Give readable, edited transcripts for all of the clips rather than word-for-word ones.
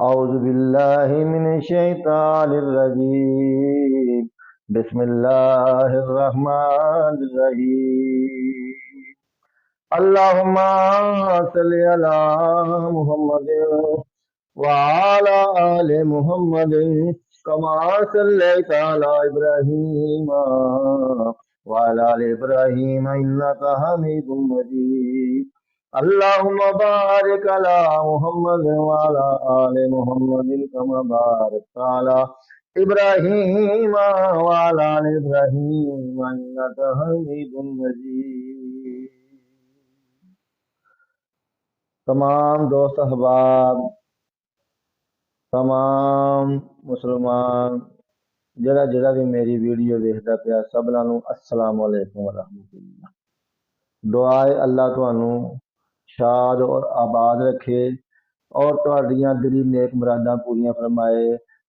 औज़ु बिल्लाहि मिनश शैतानिर रजीम। बिस्मिल्लाहिर रहमानिर रहीम। अल्लाहुम्मा सल्लि अला मुहम्मदिन व अला आलि मुहम्मदिन कमा सल्लैता अला इब्राहीम व अला आलि इब्राहीम इन्नका हमीदुम मजीद। अल्लाहुम्मा बारिक अला मुहम्मद व अला आलि मुहम्मदिन कमा बारकता अला इब्राहीम व अला आलि इब्राहीम इन्नका हमीदुम मजीद। तमाम दोस्त अहबाब, तमाम मुसलमान जरा जरा भी मेरी वीडियो देखता पिया सबना नूं अस्सलाम वालेकुम व रहमतुल्लाह। दुआ है अल्लाह तुहानू शाद और आबाद रखे और तुहाडियां दिली नेक मुरादां पूरियां फरमाए।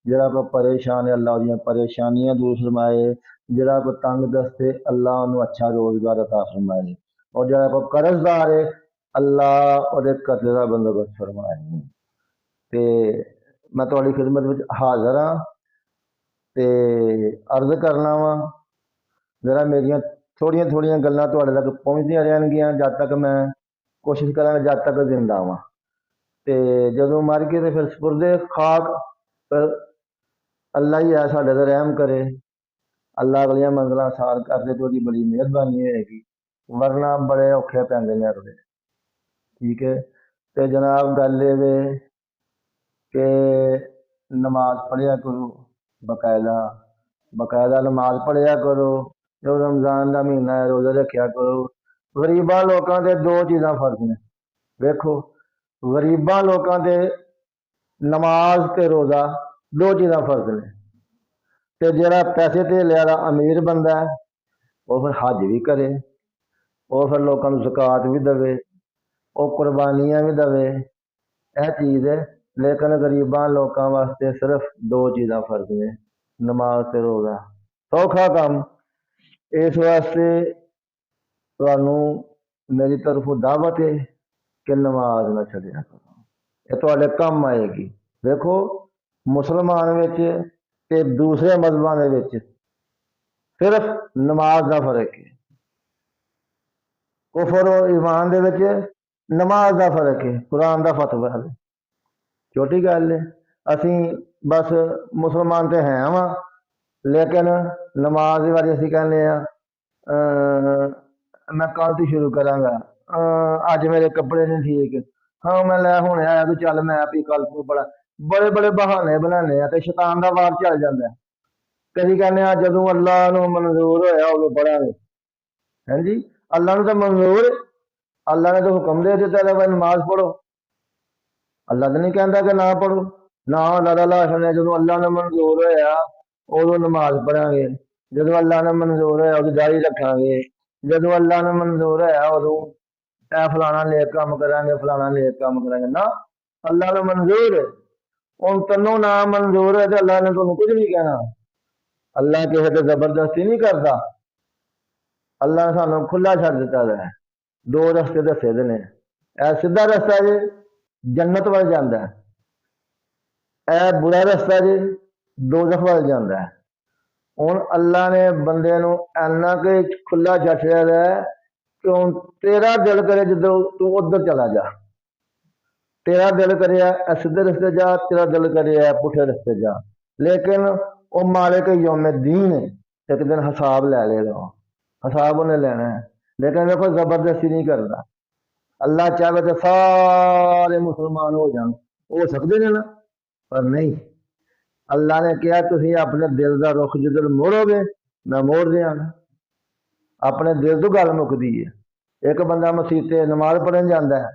जरा को परेशान है अल्लाह उहदियां परेशानियां दूर फरमाए। जरा को तंग दस्ते अल्लाह उन्हें अच्छा रोजगार अता फरमाए और जरा को कर्जदार है अल्लाह और कर्जे का बंदोबस्त फरमाए। ते मैं तुहाडी खिदमत विच हाज़र हाँ ते अर्ज करना वा जरा मेरिया थोड़िया थोड़िया गल्लां तुहाडे तक पहुँचदियां रहनगियां जब तक मैं कोशिश करांगा जब तक जिंदा वां। ते जदों मर गए तो फिर सुपुर्दे खाक फिर अल्लाह ही है साडे ते रहम करे। अल्लाह अगलियां मंजिलां आसान कर दे तो उसदी बड़ी मेहरबानी होएगी, वरना बड़े औखे पैंदे ने अगले। ठीक है, तो जनाब गल ये वे कि नमाज पढ़िया करो बकायदा बकायदा नमाज पढ़िया करो। जो रमजान का महीना है रोज़े रखिया करो। गरीबा लोगों के दो चीज़ां फर्ज ने। देखो गरीबा लोगों के नमाज ते रोज़ा दो चीज़ां फर्ज ने। ते जरा पैसे धेले वाला अमीर बंदा है वह फिर हज भी करे, वह फिर लोगों को ज़कात भी देवे, वह कुर्बानियाँ भी देवे, यह चीज़ है। लेकिन गरीबां लोगों वास्ते सिर्फ दो चीज़ां फर्ज ने, नमाज ते रोज़ा। सौखा काम। इस वास्ते तुहानू मेरी तरफों दावत है कि नमाज ना छड्डिया करो, ये तुहाडे काम आएगी। देखो मुसलमान विच ते दूसरे मजहबां दे विच सिर्फ नमाज का फर्क है। कुफर और ईमान दे विच नमाज का फर्क है, कुरान का फतवा है। छोटी गल है, असी बस मुसलमान तो हैं वा लेकिन नमाज के बारे असी कहने मैं कल तो शुरू करांगा, अज मेरे कपड़े नहीं ठीक, हाँ मैं लै हुणे आया तो चल मैं भी कल को बड़ा बड़े बड़े बहाने बनाने तो शैतान का वार चल जाता है। कभी कहने जदों अल्लाह नूं मंजूर होया उदों पढ़ांगे। हैं जी, अल्लाह नूं तो मंजूर, अल्लाह ने तो हुक्म दे दिता है नमाज पढ़ो। अल्लाह तो नहीं कहता कि ना पढ़ो, ना अल्लाह सुने जो अल्लाह ने मंजूर होया उदों नमाज पढ़ांगे, जो अल्लाह ने मंजूर होया उदों दाढ़ी रखांगे, जो अल्लाह ने मंजूर होया उदों ए फलाना नेक काम करांगे फलाना नेक काम करांगे। ना, अल्लाह ने मंजूर है। उन तनों ना मंजूर है तो अल्लाह ने तुहानूं कुछ नहीं कहना। अल्लाह किसी ते जबरदस्ती नहीं करता। अल्लाह ने सानूं खुला छड्ड दिता है, दो रस्ते दसे दे ने। ए सीधा रस्ता जी जन्नत वाल जांदा है, ए बुरा रस्ता जी दोज़ख वाल जांदा है। हुण अल्लाह ने बंदे नूं इन्ना कि खुला छड्डिया है कि हुण तेरा दिल करे जिधर तू उधर चला जा। तेरा दिल करे सीधे रस्ते जा, तेरा दिल करे पुठे रस्ते जा, लेकिन वह मालिक यौम दीन एक दिन हिसाब लै लेगा, हिसाब उन्हें लेना है। लेकिन देखो जबरदस्ती नहीं करता। अल्लाह चाहे तो सारे मुसलमान हो जान, हो सकते हैं ना, पर नहीं। अल्लाह ने कहा तुम अपने दिल का रुख जिधर मोड़ोगे मैं मोड़ देंगा। अपने दिल तो गल मुकदी है। एक बंदा मसीते नमाज पढ़न जाता है,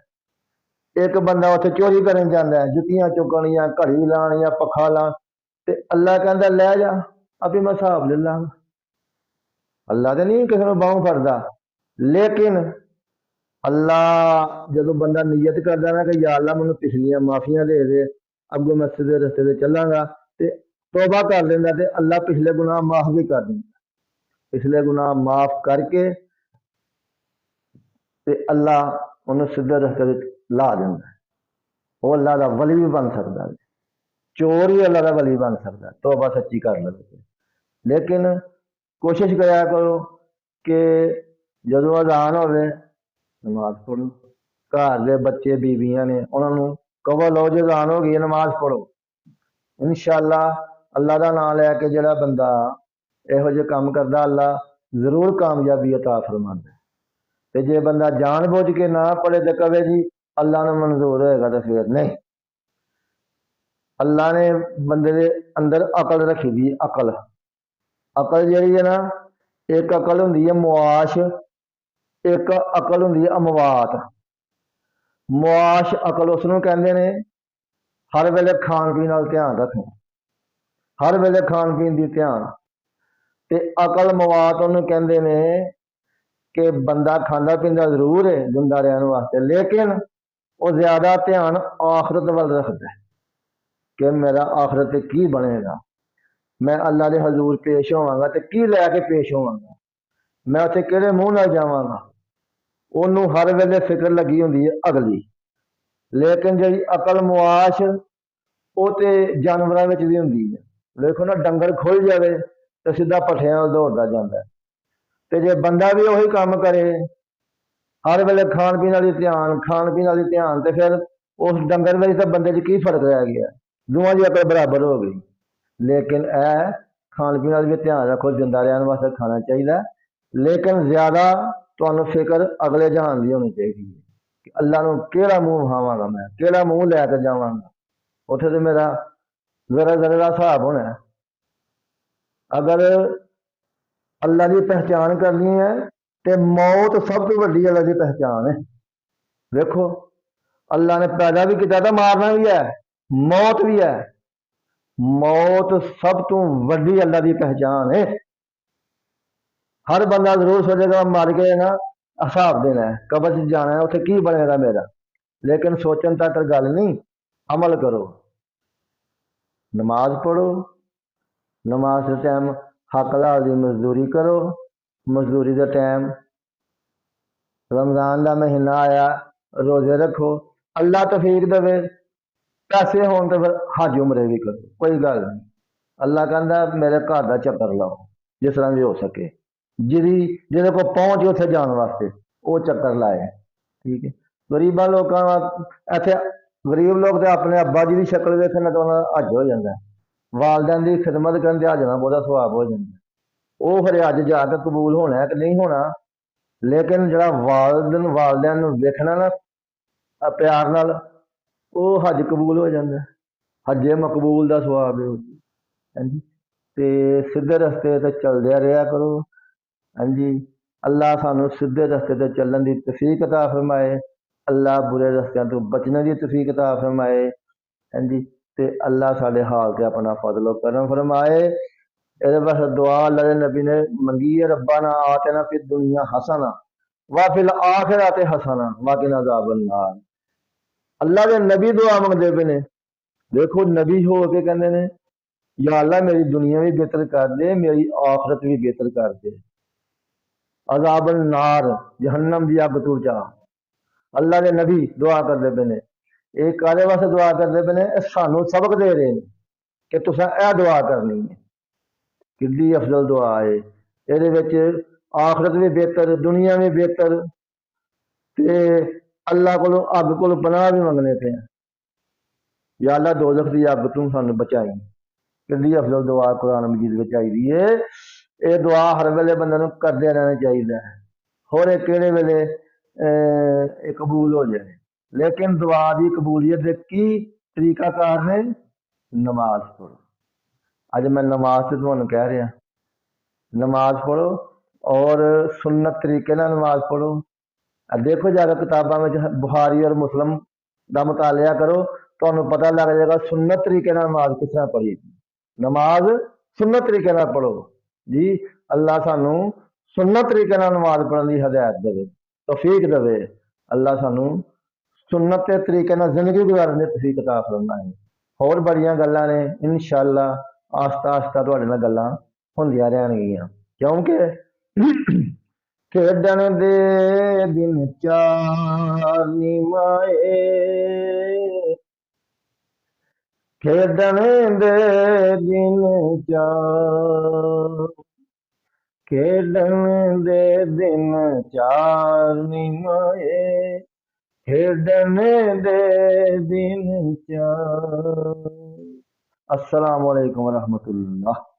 एक बंदा उत्थे चोरी करन जाता है, जुत्तियां चुकनियां घड़ी लानियां पखा ला, ते अल्लाह कहता लै जा अभी मैं हिसाब ले लांगा। अल्लाह तो नहीं किसी को बाहों फड़दा, लेकिन अल्लाह जो बंदा नीयत करता ना कि या अल्लाह मैनूं पिछलियां माफियां दे दे, अगों मैं सीधे रस्ते से चलांगा, ते तौबा कर लेंदा ते अल्लाह पिछले गुनाह माफ भी कर देंदा। पिछले गुनाह माफ करके ते अल्लाह उन्हें सीधे रस्ते ला देंदा। वो अल्लाह का वली भी बन सकता है। चोर भी अल्लाह का वली बन सकता, तौबा सच्ची कर लवे। लेकिन कोशिश करा करो कि जो अजान होवे नमाज पढ़ो। घर के बच्चे बीबियां ने उन्होंने कहो लो जो अजान हो गई है नमाज पढ़ो। इंशाअल्लाह अल्लाह का नाम लैके जो बंदा इहो जे काम करता अल्लाह जरूर कामयाबी अता फरमांदा। ते जे बंदा जान बुझ के ना पढ़े तो कहे जी अल्लाह ने मंजूर होएगा तो फिर नहीं। अल्लाह ने बंदे के अंदर अकल रखी दी। अकल अकल जी है ना, एक अकल होंगी है मुआश, एक अकल होंगी है अमवात। मुआश अकल उसनों कहते ने हर वेले खान पीन वाल ध्यान रखना, हर वेले खान पीन की ध्यान। ते अकल मवात उन्होंने कहते ने कि बंदा खांदा पींदा जरूर है जिंदा रहने वास्ते, लेकिन वो ज्यादा ध्यान आखरत वाल रखता है कि मेरा आखरत की बनेगा, मैं अल्लाह के हजूर पेश होवांगा तो की लैके पेश होवांगा, मैं उत्थे किहड़े मूँह नाल जावांगा। उन्होंने हर वेले फिक्र लगी होंदी है अगली। लेकिन जी अकल मुआश वो तो जानवरों में भी होंगी है। देखो ना डंगर खुल जाए तो सीधा पट्ठियां दौड़ता जाता है। तो जे बंदा भी वही काम करे हर वेले खान पीन वाली ध्यान, खान पीन वाली ध्यान, तो फिर उस डंगर में तो बंदे च की फर्क रह गया, दोवां की अकल बराबर हो गई। लेकिन खान पीन वाल भी ध्यान रखो, जिंदा रहने वास्ते खाना चाहिए, लेकिन ज्यादा तुहानू फिक्र अगले जहान की होनी चाहिए कि अल्लाह को केड़ा मूँह विखावांगा, मैं केड़ा मूँह लैके जावांगा। उत्थे तो मेरा जरा जरा का हिसाब होना है। अगर अल्लाह की पहचान करनी है तो मौत सब तो वड्डी अल्लाह की पहचान है। देखो अल्लाह ने पैदा भी किया था, मारना भी है, मौत भी है। मौत सब तो वड्डी अल्लाह की पहचान है। हर बंदा जरूर सोचेगा मर के ना हिसाब देना है, कबर च जाना है, उत्थे की बनेगा मेरा। लेकिन सोचन तक गल नहीं, अमल करो, नमाज पढ़ो, नमाज के टाइम हक हलाल की मजदूरी करो, मजदूरी का टाइम रमजान का महीना आया रोजे रखो, अल्लाह तौफीक देवे, पैसे होन तो फिर हज उमरे भी करो, कोई गल नहीं। अल्लाह कहता मेरे घर का चक्कर लाओ जिस तरह भी हो सके, जिहदे को पहुंच उत्थे जाने वास्ते वो चक्कर लाए। ठीक है, गरीबा लोगों इत्थे गरीब लोग तो अपने अब्बा जी की शक्ल वेखन तो उन्होंने हज हो जाता है, वालदैन की खिदमत करन हज ना बहुत सवाब हो जाता है। वो फिर अज जाके कबूल होना है कि नहीं होना, लेकिन जरा वालदैन वेखना ना प्यार नाल वो हज कबूल हो जाता है, हजे मकबूल का सवाब है। हाँ जी, ते सीधे रस्ते ते चलदे रहा करो। हाँ जी, अल्लाह सानू सीधे रस्ते ते चलने की तौफीक अता फरमाए, अल्लाह बुरे रस्तियां तो बचने की तौफीक अता फरमाए। हाँ जी, ते अल्लाह साडे हाल ते अपना फजल करम फरमाए। इहदे बस दुआ अल्लाह के नबी ने मंगी है, रब्बाना आतिना फिद दुनिया हसना व फिल आखिरति हसना व किना अज़ाबन नार। अल्लाह के नबी दुआ मंगते पे ने, देखो नबी हो के कहते ने या अल्लाह मेरी दुनिया भी बेहतर कर दे, मेरी आखिरत भी बेहतर कर दे, अज़ाबन नार जहन्नम दी अग तू बचा। अल्लाह के नबी दुआ करते पे ने, एक कादे वास्ते दुआ करते पे ने, सानू सबक दे रहे हैं कि तुसां यह दुआ करनी है। कितनी अफजल दुआ है, ये आखिरत भी बेहतर, दुनिया भी बेहतर, ते अल्लाह को अग को पनाह भी मंगने पे हैं, या अल्लाह दोजख की अग तू सानू बचाई। कितनी अफजल दुआ कुरान मजीद में आई दी है। ये दुआ हर वेले बंदे नूं करदे रहना चाहिए, होर किहड़े वेले कबूल हो जाए। लेकिन दुआ की कबूलियत के की तरीकाकार ने, नमाज पढ़ो। अज मैं नमाज से तुहानू कह रहा, नमाज पढ़ो और सुन्नत तरीके नाल नमाज पढ़ो। देखो जाकर किताबों में बुखारी और मुस्लिम का मुतालिया करो, तो पता लग जाएगा सुन्नत तरीके नाल नमाज किस तरह पढ़ी। नमाज सुन्नत तरीके नाल पढ़ो जी, अल्लाह सानू सुन्नत तरीके नाल नमाज पढ़ने की हदायत देवे, तौफीक देवे। अल्लाह सानू सुन्नत के तरीके नाल जिंदगी गुजारने की तौफीक अता फरमाए। होर बड़ियां गल्लां ने, इंशाअल्लाह आस्ता आस्ता तुहाडे नाल गल्लां होंदियां रहणगियां, क्योंकि खेडण दे दिन चार निमाए, खेडण दे दिन चार, खेडण दे दिन चार नी माए, खेडण दे दिन चार। अस्सलाम वालेकुम रहमतुल्लाह।